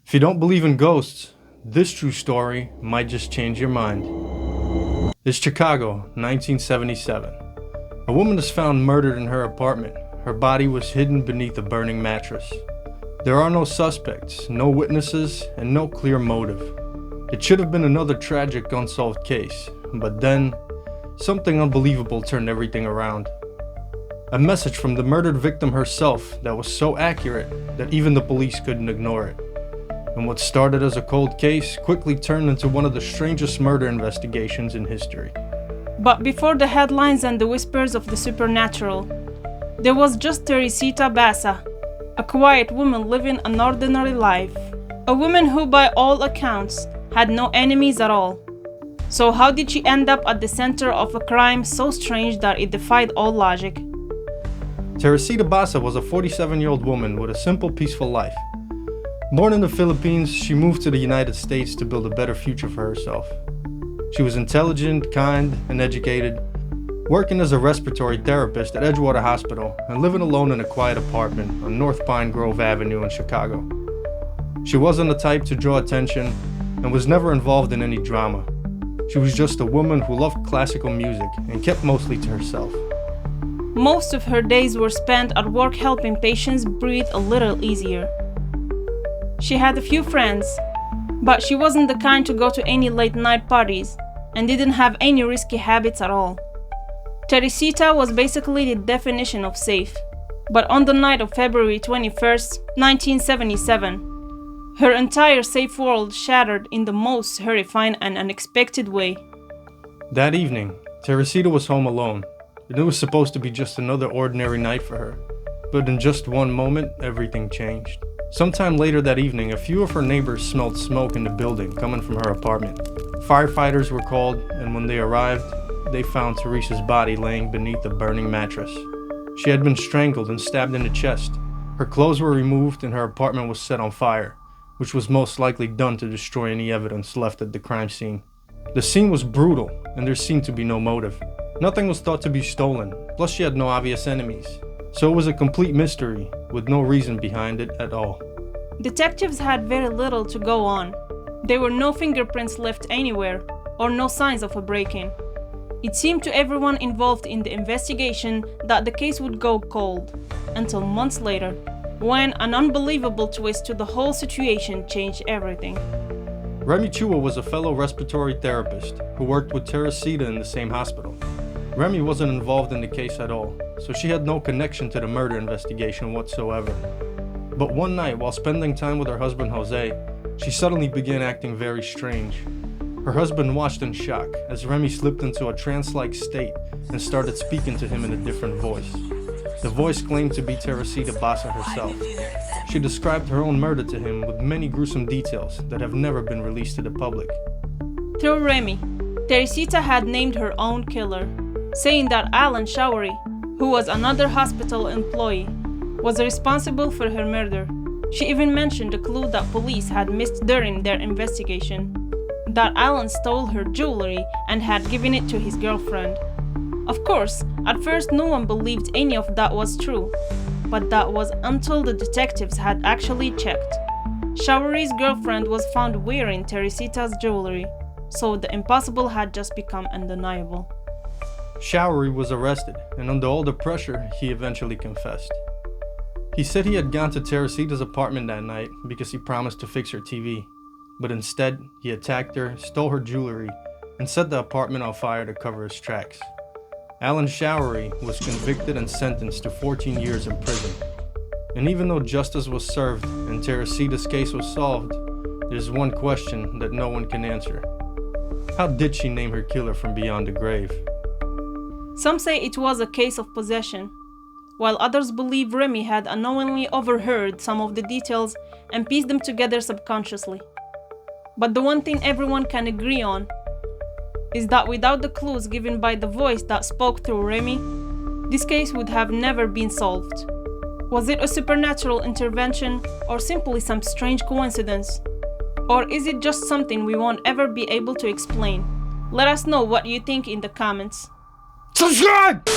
If you don't believe in ghosts, this true story might just change your mind. It's Chicago, 1977. A woman is found murdered in her apartment. Her body was hidden beneath a burning mattress. There are no suspects, no witnesses, and no clear motive. It should have been another tragic unsolved case, but then, something unbelievable turned everything around. A message from the murdered victim herself that was so accurate that even the police couldn't ignore it. And what started as a cold case quickly turned into one of the strangest murder investigations in history. But before the headlines and the whispers of the supernatural, there was just Teresita Basa, a quiet woman living an ordinary life. A woman who, by all accounts, had no enemies at all. So how did she end up at the center of a crime so strange that it defied all logic? Teresita Basa was a 47-year-old woman with a simple, peaceful life. Born in the Philippines, she moved to the United States to build a better future for herself. She was intelligent, kind, and educated, working as a respiratory therapist at Edgewater Hospital and living alone in a quiet apartment on North Pine Grove Avenue in Chicago. She wasn't the type to draw attention and was never involved in any drama. She was just a woman who loved classical music and kept mostly to herself. Most of her days were spent at work helping patients breathe a little easier. She had a few friends, but she wasn't the kind to go to any late-night parties and didn't have any risky habits at all. Teresita was basically the definition of safe, but on the night of February 21st, 1977, her entire safe world shattered in the most horrifying and unexpected way. That evening, Teresita was home alone, and it was supposed to be just another ordinary night for her. But in just one moment, everything changed. Sometime later that evening, a few of her neighbors smelled smoke in the building coming from her apartment. Firefighters were called, and when they arrived, they found Teresa's body laying beneath a burning mattress. She had been strangled and stabbed in the chest. Her clothes were removed and her apartment was set on fire, which was most likely done to destroy any evidence left at the crime scene. The scene was brutal, and there seemed to be no motive. Nothing was thought to be stolen, plus she had no obvious enemies. So it was a complete mystery, with no reason behind it at all. Detectives had very little to go on. There were no fingerprints left anywhere, or no signs of a break-in. It seemed to everyone involved in the investigation that the case would go cold, until months later, when an unbelievable twist to the whole situation changed everything. Remy Chua was a fellow respiratory therapist who worked with Teresita in the same hospital. Remy wasn't involved in the case at all, so she had no connection to the murder investigation whatsoever. But one night, while spending time with her husband Jose, she suddenly began acting very strange. Her husband watched in shock as Remy slipped into a trance-like state and started speaking to him in a different voice. The voice claimed to be Teresita Basa herself. She described her own murder to him with many gruesome details that have never been released to the public. Through Remy, Teresita had named her own killer, saying that Allan Showery, who was another hospital employee, was responsible for her murder. She even mentioned a clue that police had missed during their investigation, that Allan stole her jewelry and had given it to his girlfriend. Of course, at first no one believed any of that was true, but that was until the detectives had actually checked. Showery's girlfriend was found wearing Teresita's jewelry, so the impossible had just become undeniable. Showery was arrested, and under all the pressure, he eventually confessed. He said he had gone to Teresita's apartment that night because he promised to fix her TV, but instead, he attacked her, stole her jewelry, and set the apartment on fire to cover his tracks. Allan Showery was convicted and sentenced to 14 years in prison. And even though justice was served and Teresita's case was solved, there's one question that no one can answer. How did she name her killer from beyond the grave? Some say it was a case of possession, while others believe Remy had unknowingly overheard some of the details and pieced them together subconsciously. But the one thing everyone can agree on is that without the clues given by the voice that spoke through Remy, this case would have never been solved. Was it a supernatural intervention or simply some strange coincidence? Or is it just something we won't ever be able to explain? Let us know what you think in the comments. Subscribe!